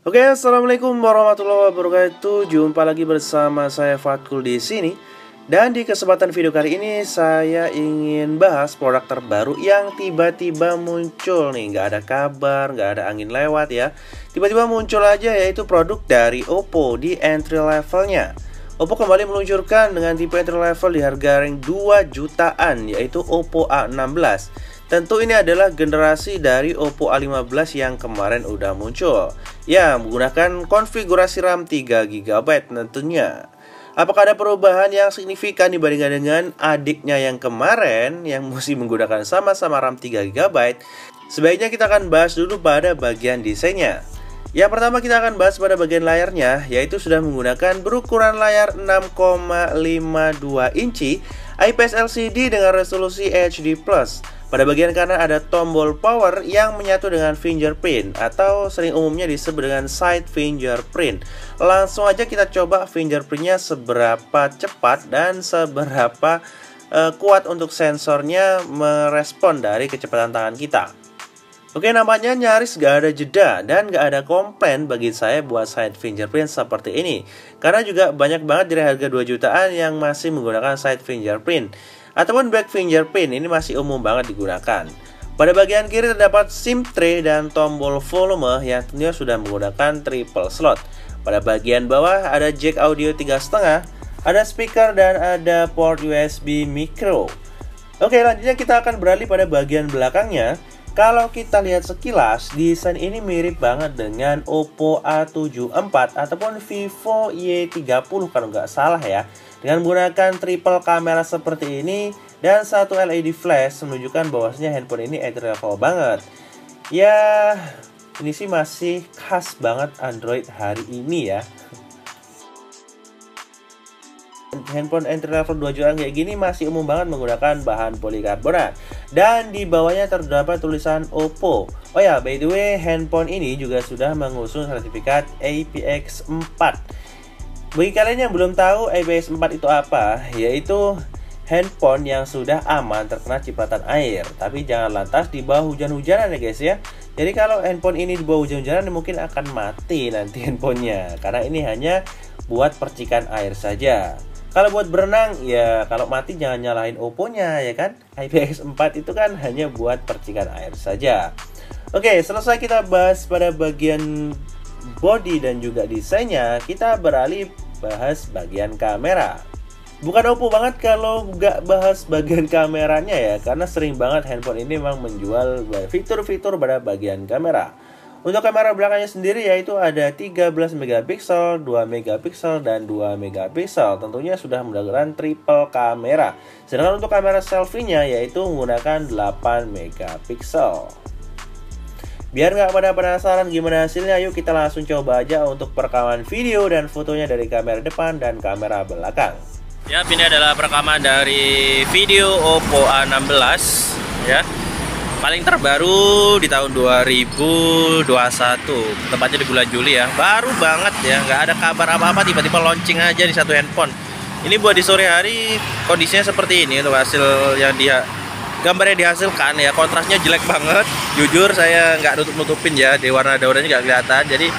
Oke, assalamualaikum warahmatullahi wabarakatuh. Jumpa lagi bersama saya Fatkul di sini. Dan di kesempatan video kali ini saya ingin bahas produk terbaru yang tiba-tiba muncul nih. Nggak ada kabar, nggak ada angin lewat ya. Tiba-tiba muncul aja, yaitu produk dari Oppo di entry levelnya. Oppo kembali meluncurkan dengan tipe entry level di harga ring 2 jutaan, yaitu Oppo A16. Tentu ini adalah generasi dari Oppo A15 yang kemarin udah muncul, ya menggunakan konfigurasi RAM 3GB tentunya. Apakah ada perubahan yang signifikan dibandingkan dengan adiknya yang kemarin yang masih menggunakan sama-sama RAM 3GB? Sebaiknya kita akan bahas dulu pada bagian desainnya. Yang pertama kita akan bahas pada bagian layarnya, yaitu sudah menggunakan berukuran layar 6,52 inci IPS LCD dengan resolusi HD+. Pada bagian kanan ada tombol power yang menyatu dengan fingerprint atau sering umumnya disebut dengan side fingerprint. Langsung aja kita coba fingerprintnya seberapa cepat dan seberapa kuat untuk sensornya merespon dari kecepatan tangan kita. Oke, nampaknya nyaris gak ada jeda dan gak ada komplain bagi saya buat side fingerprint seperti ini. Karena juga banyak banget dari harga 2 jutaan yang masih menggunakan side fingerprint ataupun back fingerprint, ini masih umum banget digunakan. Pada bagian kiri terdapat SIM tray dan tombol volume yang tentunya sudah menggunakan triple slot. Pada bagian bawah ada jack audio 3,5, ada speaker dan ada port USB micro. Oke, lanjutnya kita akan beralih pada bagian belakangnya. Kalau kita lihat sekilas, desain ini mirip banget dengan Oppo A74 ataupun Vivo Y30 kalau nggak salah ya. Dengan menggunakan triple kamera seperti ini dan satu LED flash menunjukkan bahwasanya handphone ini entry level banget. Ya, ini sih masih khas banget Android hari ini ya. Handphone entry level 2 jutaan kayak gini masih umum banget menggunakan bahan polikarbonat. Dan di bawahnya terdapat tulisan Oppo. Oh ya, by the way, handphone ini juga sudah mengusung sertifikat IPX4. Bagi kalian yang belum tahu IPX4 itu apa, yaitu handphone yang sudah aman terkena cipratan air. Tapi jangan lantas di bawah hujan-hujanan ya guys ya. Jadi kalau handphone ini di bawah hujan-hujanan mungkin akan mati nanti handphonenya, karena ini hanya buat percikan air saja. Kalau buat berenang, ya kalau mati jangan nyalahin Oppo-nya ya kan. IPX4 itu kan hanya buat percikan air saja. Oke, selesai kita bahas pada bagian body dan juga desainnya, kita beralih bahas bagian kamera. Bukan Oppo banget kalau nggak bahas bagian kameranya ya, karena sering banget handphone ini memang menjual fitur-fitur pada bagian kamera. Untuk kamera belakangnya sendiri yaitu ada 13 megapiksel, 2 megapiksel, dan 2 megapiksel. Tentunya sudah menggunakan triple kamera. Sedangkan untuk kamera selfie-nya yaitu menggunakan 8 megapiksel. Biar nggak pada penasaran gimana hasilnya, yuk kita langsung coba aja untuk perekaman video dan fotonya dari kamera depan dan kamera belakang. Ya, ini adalah perekaman dari video Oppo A16 ya. Paling terbaru di tahun 2021, tepatnya di bulan Juli ya. Baru banget ya, nggak ada kabar apa-apa, tiba-tiba launching aja di satu handphone. Ini buat di sore hari, kondisinya seperti ini untuk hasil yang gambar yang dihasilkan ya. Kontrasnya jelek banget, jujur saya nggak nutup-nutupin ya, di warna daunnya nggak kelihatan. Jadi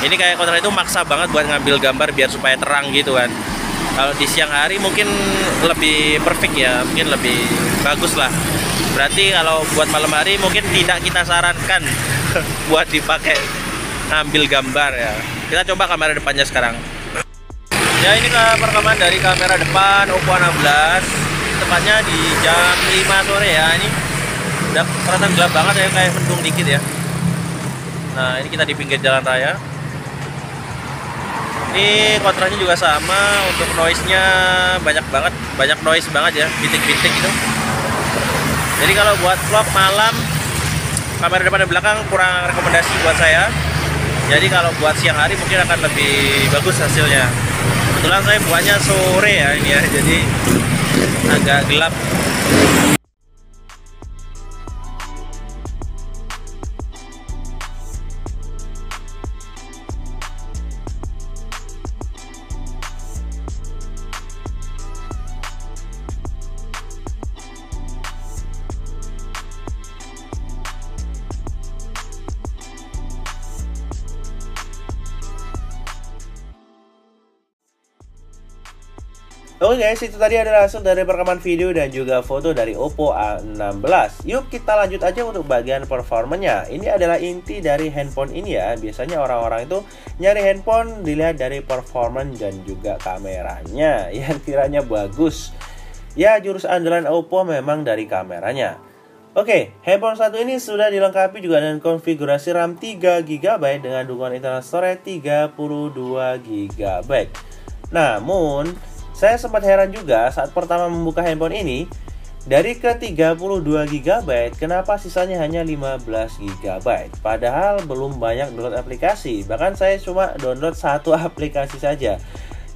ini kayak kontras itu maksa banget buat ngambil gambar biar supaya terang gitu kan. Kalau di siang hari mungkin lebih perfect ya, mungkin lebih bagus lah. Berarti kalau buat malam hari mungkin tidak kita sarankan buat dipakai ngambil gambar ya. Kita coba kamera depannya sekarang. Ya, ini perekaman dari kamera depan Oppo A16. Tepatnya di jam 5 sore ya. Ini udah kelihatan gelap banget ya, kayak mendung dikit ya. Nah, ini kita di pinggir jalan raya. Ini kontrasnya juga sama, untuk noise-nya banyak noise banget ya, bintik-bintik gitu. Jadi kalau buat vlog malam, kamera depan dan belakang kurang rekomendasi buat saya. Jadi kalau buat siang hari mungkin akan lebih bagus hasilnya. Kebetulan saya buatnya sore ya ini ya, jadi agak gelap. Oke guys, itu tadi adalah hasil dari perekaman video dan juga foto dari Oppo A16. Yuk kita lanjut aja untuk bagian performanya. Ini adalah inti dari handphone ini ya. Biasanya orang-orang itu nyari handphone dilihat dari performance dan juga kameranya yang kiranya bagus. Ya, jurus andalan Oppo memang dari kameranya. Oke, handphone satu ini sudah dilengkapi juga dengan konfigurasi RAM 3GB dengan dukungan internal storage 32GB. Namun, saya sempat heran juga saat pertama membuka handphone ini. Dari ke 32GB, kenapa sisanya hanya 15GB? Padahal belum banyak download aplikasi. Bahkan saya cuma download satu aplikasi saja.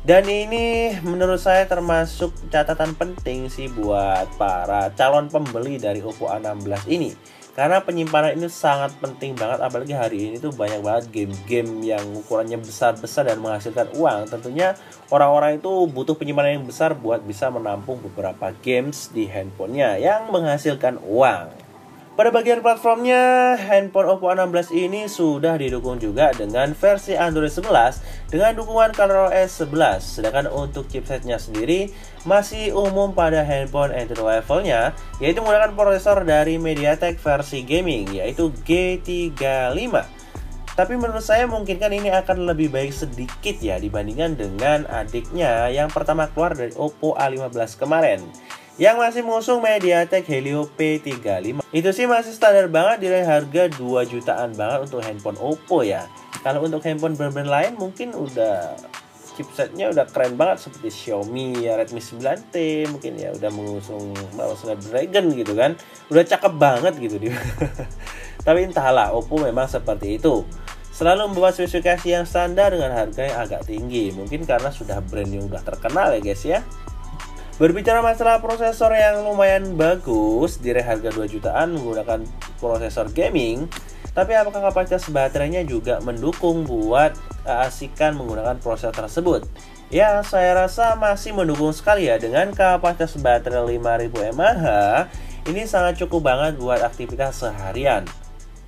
Dan ini menurut saya termasuk catatan penting sih buat para calon pembeli dari Oppo A16 ini. Karena penyimpanan ini sangat penting banget, apalagi hari ini tuh banyak banget game-game yang ukurannya besar-besar dan menghasilkan uang. Tentunya orang-orang itu butuh penyimpanan yang besar buat bisa menampung beberapa games di handphonenya yang menghasilkan uang. Pada bagian platformnya, handphone Oppo A16 ini sudah didukung juga dengan versi Android 11 dengan dukungan ColorOS 11. Sedangkan untuk chipsetnya sendiri masih umum pada handphone entry levelnya, yaitu menggunakan prosesor dari MediaTek versi gaming, yaitu G35. Tapi menurut saya mungkin kan ini akan lebih baik sedikit ya dibandingkan dengan adiknya yang pertama keluar dari Oppo A15 kemarin, yang masih mengusung MediaTek Helio P35. Itu sih masih standar banget di harga 2 jutaan banget untuk handphone Oppo ya. Kalau untuk handphone brand-brand lain mungkin udah chipsetnya udah keren banget seperti Xiaomi ya, Redmi 9T mungkin ya udah mengusung Snapdragon gitu kan. Udah cakep banget gitu dia. Tapi entahlah, Oppo memang seperti itu. Selalu membawa spesifikasi yang standar dengan harga yang agak tinggi. Mungkin karena sudah brand yang udah terkenal ya guys ya. Berbicara masalah prosesor yang lumayan bagus di harga 2 jutaan menggunakan prosesor gaming, tapi apakah kapasitas baterainya juga mendukung buat keasikan menggunakan prosesor tersebut? Ya, saya rasa masih mendukung sekali ya. Dengan kapasitas baterai 5000 mAh, ini sangat cukup banget buat aktivitas seharian.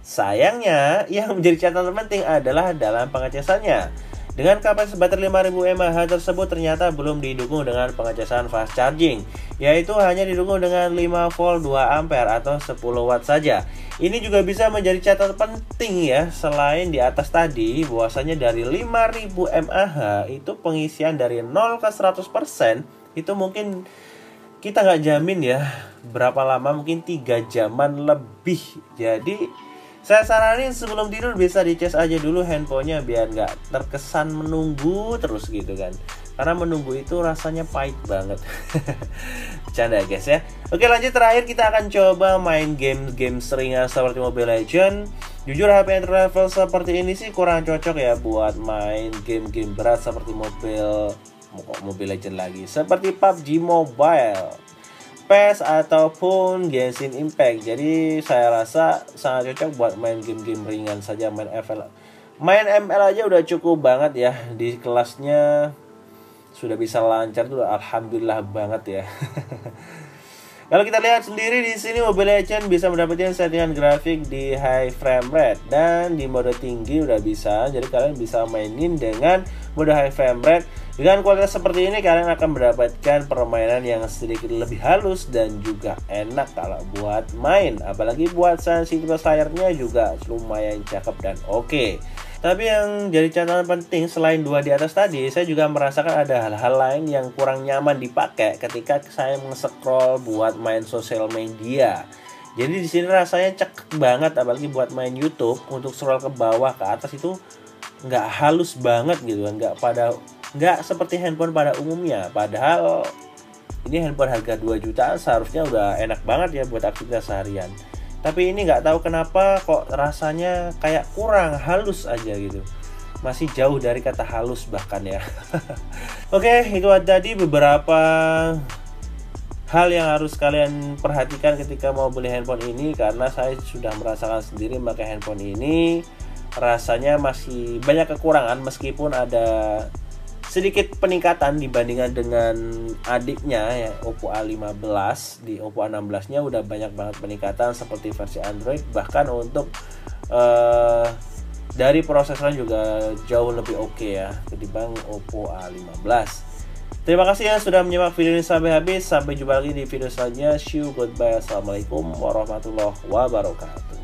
Sayangnya, yang menjadi catatan penting adalah dalam pengecasannya. Dengan kapasitas baterai 5000 mAh tersebut ternyata belum didukung dengan pengecasan fast charging, yaitu hanya didukung dengan 5 volt 2 ampere atau 10 watt saja. Ini juga bisa menjadi catatan penting ya, selain di atas tadi bahwasanya dari 5000 mAh itu pengisian dari 0 ke 100% itu mungkin kita nggak jamin ya berapa lama, mungkin 3 jaman lebih. Jadi saya saranin sebelum tidur bisa dicas aja dulu handphonenya biar nggak terkesan menunggu terus gitu kan. Karena menunggu itu rasanya pahit banget. Canda guys ya. Oke, lanjut, terakhir kita akan coba main game-game seringan seperti Mobile Legends. Jujur HP entry level seperti ini sih kurang cocok ya buat main game-game berat seperti Mobile Legends lagi. Seperti PUBG Mobile, PES ataupun Genshin Impact. Jadi saya rasa sangat cocok buat main game-game ringan saja. Main ML aja udah cukup banget ya. Di kelasnya sudah bisa lancar tuh, alhamdulillah banget ya. Kalau kita lihat sendiri di sini Mobile Legends bisa mendapatkan settingan grafik di high frame rate dan di mode tinggi udah bisa. Jadi kalian bisa mainin dengan mode high frame rate. Dengan kualitas seperti ini kalian akan mendapatkan permainan yang sedikit lebih halus dan juga enak kalau buat main. Apalagi buat sensitivitas layarnya juga lumayan cakep dan oke. Tapi yang jadi catatan penting selain dua di atas tadi, saya juga merasakan ada hal-hal lain yang kurang nyaman dipakai ketika saya nge-scroll buat main sosial media. Jadi di sini rasanya cekek banget, apalagi buat main YouTube untuk scroll ke bawah ke atas itu nggak halus banget gitu kan, nggak seperti handphone pada umumnya. Padahal ini handphone harga 2 jutaan seharusnya udah enak banget ya buat aktivitas seharian. Tapi ini nggak tahu kenapa kok rasanya kayak kurang halus aja gitu. Masih jauh dari kata halus bahkan ya. Oke, itu tadi beberapa hal yang harus kalian perhatikan ketika mau beli handphone ini. Karena saya sudah merasakan sendiri pakai handphone ini, rasanya masih banyak kekurangan meskipun ada sedikit peningkatan dibandingkan dengan adiknya ya, Oppo A15. Di Oppo A16 nya udah banyak banget peningkatan seperti versi Android, bahkan untuk dari prosesornya juga jauh lebih oke ya ketimbang Oppo A15. Terima kasih ya sudah menyimak video ini sampai habis. Sampai jumpa lagi di video selanjutnya. See you, goodbye. Assalamualaikum warahmatullahi wabarakatuh.